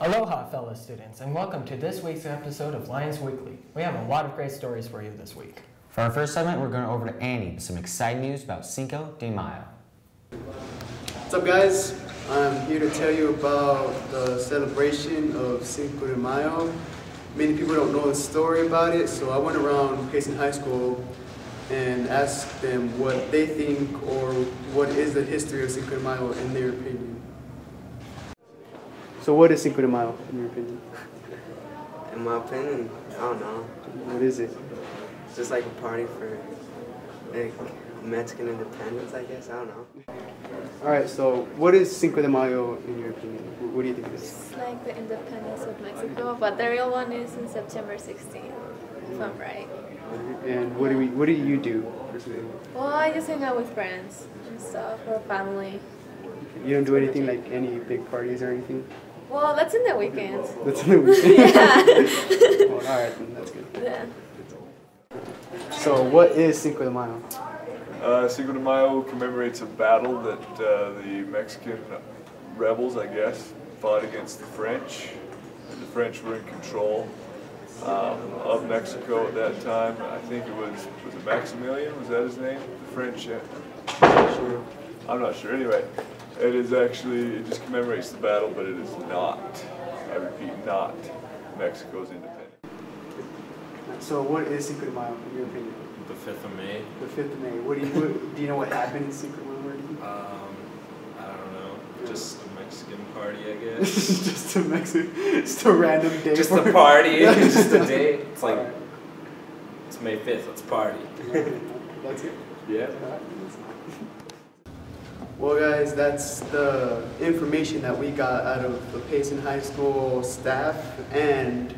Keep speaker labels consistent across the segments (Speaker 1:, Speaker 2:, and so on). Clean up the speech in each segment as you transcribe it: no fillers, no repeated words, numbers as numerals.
Speaker 1: Aloha, fellow students, and welcome to this week's episode of Lions Weekly. We have a lot of great stories for you this week.
Speaker 2: For our first segment, we're going over to Annie with some exciting news about Cinco de Mayo.
Speaker 3: What's up, guys? I'm here to tell you about the celebration of Cinco de Mayo. Many people don't know the story about it, so I went around Payson High School and asked them what they think or what is the history of Cinco de Mayo in their opinion. So what is Cinco de Mayo in your opinion?
Speaker 4: In my opinion, I don't know.
Speaker 3: What is it?
Speaker 4: It's just like a party for like Mexican independence, I guess. I don't know.
Speaker 3: Alright, so what is Cinco de Mayo in your opinion? What do you think it is?
Speaker 5: It's like the independence of Mexico, but the real one is in September 16th, if I'm right.
Speaker 3: And what do you do personally?
Speaker 5: Well, I just hang out with friends and stuff, or family.
Speaker 3: You don't do anything like any big parties or anything?
Speaker 5: Well, that's in the weekends.
Speaker 3: That's in the weekend?
Speaker 5: Yeah.
Speaker 3: Well, alright, then that's good.
Speaker 5: Yeah.
Speaker 3: So what is Cinco de Mayo?
Speaker 6: Cinco de Mayo commemorates a battle that the Mexican rebels, I guess, fought against the French. And the French were in control of Mexico at that time. I think it was it Maximilian? Was that his name? The French? I'm not sure. Anyway, it just commemorates the battle, but it is not, I repeat, not Mexico's independence.
Speaker 3: So what is Cinco de Mayo in your opinion?
Speaker 7: The 5th of May.
Speaker 3: The 5th of May. Do you know what happened in Cinco de Mayo?
Speaker 7: I don't know. Just a Mexican party, I guess.
Speaker 3: Just a random day.
Speaker 7: Just a party. Just a day. It's like, it's May 5th, let's party.
Speaker 3: That's it?
Speaker 7: Yeah.
Speaker 3: Well, guys, that's the information that we got out of the Payson High School staff and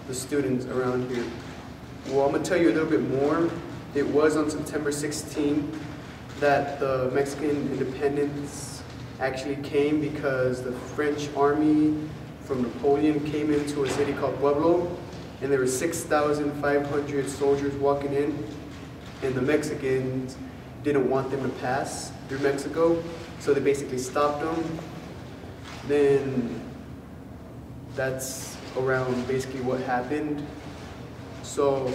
Speaker 3: the students around here. Well, I'm going to tell you a little bit more. It was on September 16th that the Mexican independence actually came because the French army from Napoleon came into a city called Pueblo, and there were 6,500 soldiers walking in, and the Mexicans didn't want them to pass through Mexico, so they basically stopped them. Then that's around basically what happened. So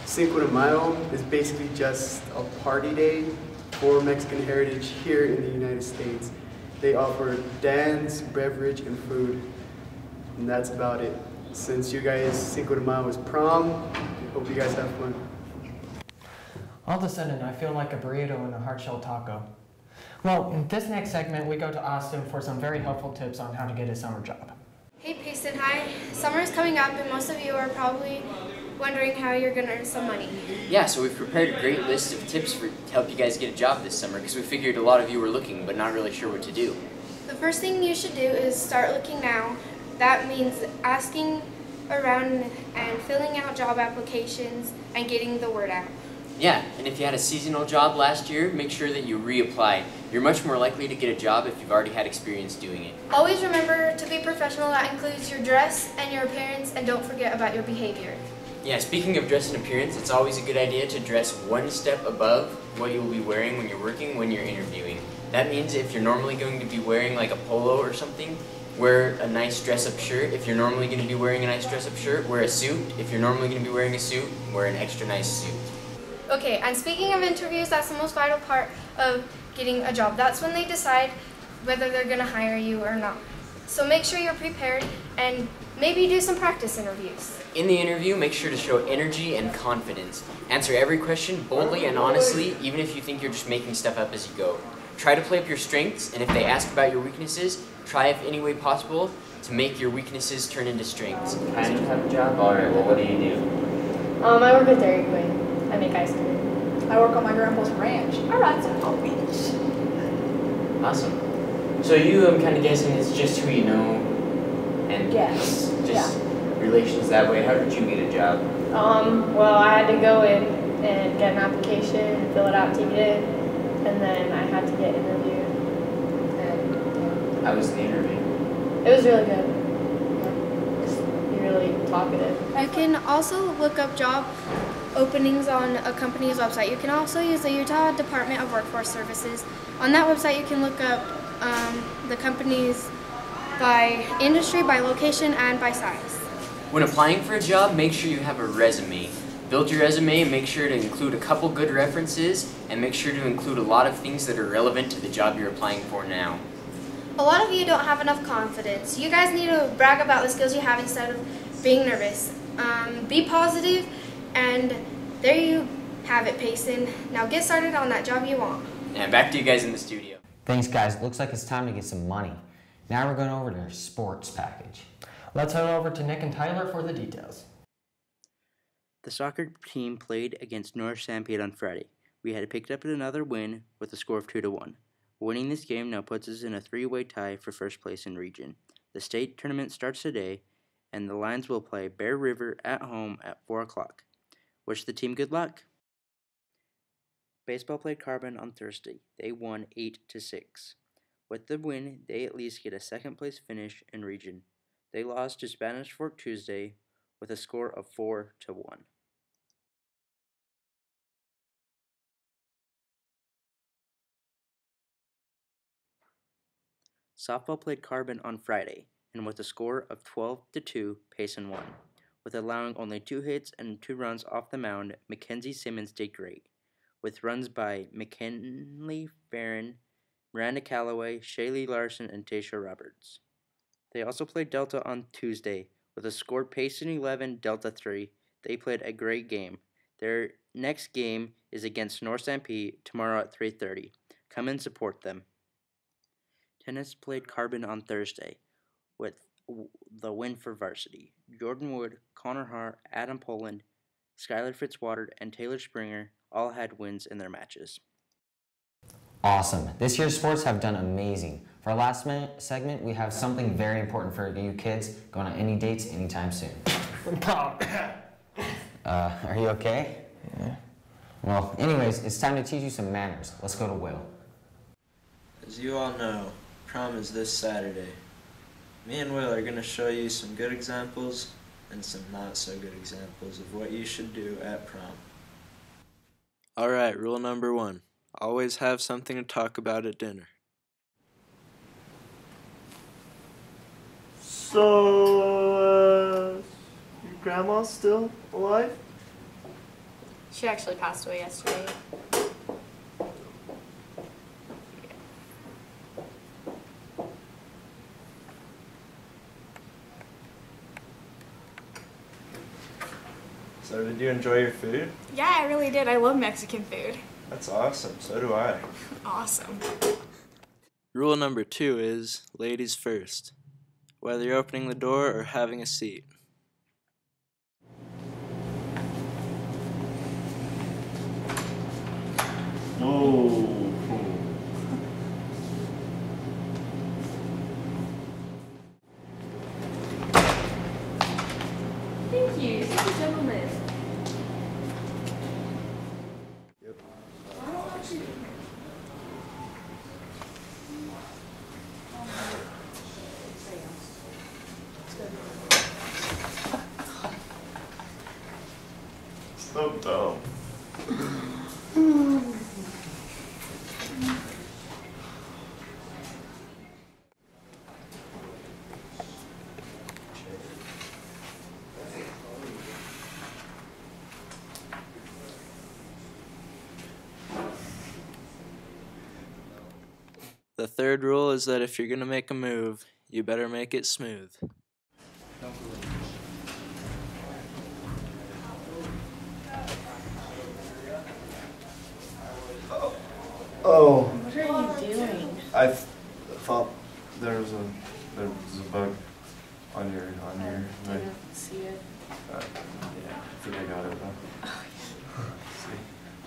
Speaker 3: Cinco de Mayo is basically just a party day for Mexican heritage here in the United States. They offer dance, beverage, and food, and that's about it. Since you guys, Cinco de Mayo is prom, hope you guys have fun.
Speaker 1: All of a sudden, I feel like a burrito and a hard-shell taco. Well, in this next segment, we go to Austin for some very helpful tips on how to get a summer job.
Speaker 8: Hey Payson, hi. Summer is coming up and most of you are probably wondering how you're going to earn some money.
Speaker 9: Yeah, so we've prepared a great list of tips to help you guys get a job this summer because we figured a lot of you were looking but not really sure what to do.
Speaker 8: The first thing you should do is start looking now. That means asking around and filling out job applications and getting the word out.
Speaker 9: Yeah, and if you had a seasonal job last year, make sure that you reapply. You're much more likely to get a job if you've already had experience doing it.
Speaker 8: Always remember to be professional. That includes your dress and your appearance, and don't forget about your behavior.
Speaker 9: Yeah, speaking of dress and appearance, it's always a good idea to dress one step above what you'll be wearing when you're working, when you're interviewing. That means if you're normally going to be wearing like a polo or something, wear a nice dress-up shirt. If you're normally going to be wearing a nice dress-up shirt, wear a suit. If you're normally going to be wearing a suit, wear an extra nice suit.
Speaker 8: Okay, and speaking of interviews, that's the most vital part of getting a job. That's when they decide whether they're going to hire you or not. So make sure you're prepared and maybe do some practice interviews.
Speaker 9: In the interview, make sure to show energy and confidence. Answer every question boldly and honestly, even if you think you're just making stuff up as you go. Try to play up your strengths, and if they ask about your weaknesses, try if any way possible to make your weaknesses turn into strengths.
Speaker 2: Kind of type of job? Alright, well what do you do?
Speaker 5: I work at Dairy Queen. I make ice cream.
Speaker 10: I work on my grandpa's ranch. I ride some Palm Beach.
Speaker 9: Awesome. So you, I'm kind of guessing it's just who you know and
Speaker 10: Yes.
Speaker 9: just relations that way. How did you get a job?
Speaker 5: Well, I had to go in and get an application, fill it out, take it in, and then I had to get interviewed. And
Speaker 9: How was the interview?
Speaker 5: it was really good. Just be really talkative.
Speaker 8: You can also look up job openings on a company's website. You can also use the Utah Department of Workforce Services. On that website you can look up the company's by industry, by location, and by size.
Speaker 9: When applying for a job, make sure you have a resume. Build your resume and make sure to include a couple good references and make sure to include a lot of things that are relevant to the job you're applying for now.
Speaker 8: A lot of you don't have enough confidence. You guys need to brag about the skills you have instead of being nervous. Be positive, and there you have it, Payson. Now get started on that job you want.
Speaker 9: And back to you guys in the studio.
Speaker 2: Thanks, guys. Looks like it's time to get some money. Now we're going over to our sports package.
Speaker 1: Let's head over to Nick and Tyler for the details.
Speaker 11: The soccer team played against North Sanpete on Friday. We had picked up another win with a score of 2-1. Winning this game now puts us in a 3-way tie for first place in region. The state tournament starts today, and the Lions will play Bear River at home at 4 o'clock. Wish the team good luck. Baseball played Carbon on Thursday. They won 8-6. With the win, they at least get a second place finish in region. They lost to Spanish Fork Tuesday with a score of 4-1. Softball played Carbon on Friday, and with a score of 12-2, Payson won. With allowing only 2 hits and 2 runs off the mound, Mackenzie Simmons did great, with runs by McKinley Barron, Miranda Calloway, Shaylee Larson, and Tasha Roberts. They also played Delta on Tuesday, with a score Payson 11, Delta 3. They played a great game. Their next game is against North Sanpete tomorrow at 3:30. Come and support them. Tennis played Carbon on Thursday, with the win for varsity. Jordan Wood, Connor Hart, Adam Poland, Skylar Fitzwater, and Taylor Springer all had wins in their matches.
Speaker 2: Awesome. This year's sports have done amazing. For our last minute segment, we have something very important for you kids going on any dates anytime soon. Are you okay?
Speaker 1: Yeah.
Speaker 2: Well, anyways, it's time to teach you some manners. Let's go to Will.
Speaker 12: As you all know, prom is this Saturday. Me and Will are going to show you some good examples and some not so good examples of what you should do at prom. Alright, rule number 1. Always have something to talk about at dinner.
Speaker 3: So, your grandma's still alive?
Speaker 10: She actually passed away yesterday.
Speaker 12: So did you enjoy your food?
Speaker 10: Yeah, I really did. I love Mexican food.
Speaker 12: That's awesome. So do I.
Speaker 10: Awesome.
Speaker 12: Rule number 2 is ladies first, whether you're opening the door or having a seat.
Speaker 3: Oh.
Speaker 10: Thank you. Such a gentleman.
Speaker 3: Yep.
Speaker 10: I don't want you.
Speaker 3: So dumb.
Speaker 12: The third rule is that if you're going to make a move, you better make it smooth.
Speaker 3: Oh.
Speaker 10: What are you doing?
Speaker 3: I thought there was a bug on your
Speaker 10: I didn't see it.
Speaker 3: yeah, I think I got it though. See,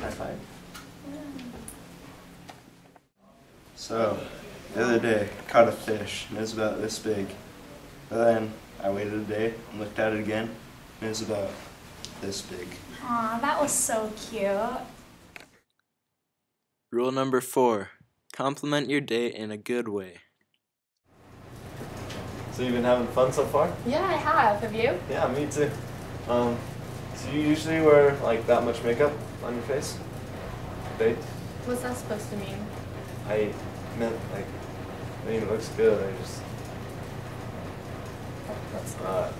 Speaker 3: high five. So, the other day, caught a fish, and it was about this big. But then, I waited a day and looked at it again, and it was about this big.
Speaker 10: Aw, that was so cute.
Speaker 12: Rule number 4, compliment your date in a good way.
Speaker 6: So you've been having fun so far?
Speaker 10: Yeah, I have. Have you?
Speaker 6: Yeah, me too. Do you usually wear like that much makeup on your face? Date?
Speaker 10: What's that supposed to mean?
Speaker 6: I meant like, I mean it looks good. I just
Speaker 7: That's not.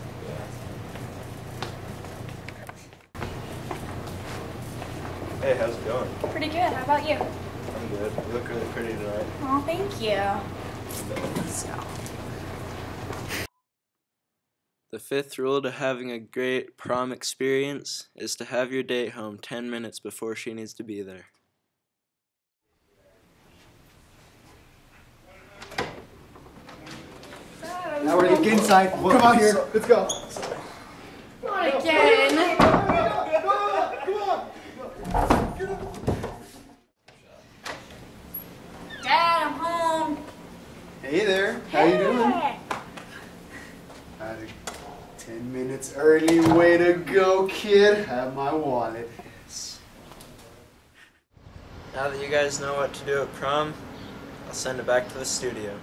Speaker 12: Hey, how's it going?
Speaker 10: Pretty good. How about you?
Speaker 12: I'm good. You look really pretty tonight.
Speaker 10: Oh, thank you. Let's go.
Speaker 12: The fifth rule to having a great prom experience is to have your date home 10 minutes before she needs to be there.
Speaker 3: Now we're getting inside. Come on here. Let's go.
Speaker 5: Not again.
Speaker 10: Dad, I'm home.
Speaker 3: Hey there. How you doing? Had 10 minutes early. Way to go, kid. Have my wallet.
Speaker 12: Now that you guys know what to do at prom, I'll send it back to the studio.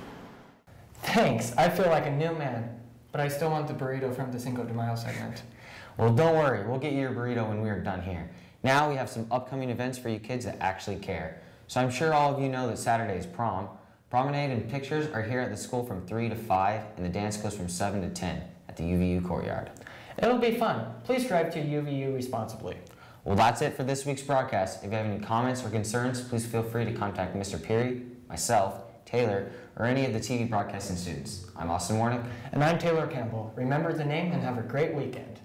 Speaker 1: Thanks. I feel like a new man, but I still want the burrito from the Cinco de Mayo segment.
Speaker 2: Well, don't worry, we'll get you your burrito when we are done here. Now we have some upcoming events for you kids that actually care. So I'm sure all of you know that Saturday is prom. Promenade and pictures are here at the school from 3 to 5, and the dance goes from 7 to 10 at the UVU courtyard.
Speaker 1: It'll be fun. Please drive to UVU responsibly.
Speaker 2: Well, that's it for this week's broadcast. If you have any comments or concerns, please feel free to contact Mr. Peary, myself, Taylor, or any of the TV broadcasting students. I'm Austin Warnick.
Speaker 1: And I'm Taylor Campbell. Remember the name and have a great weekend.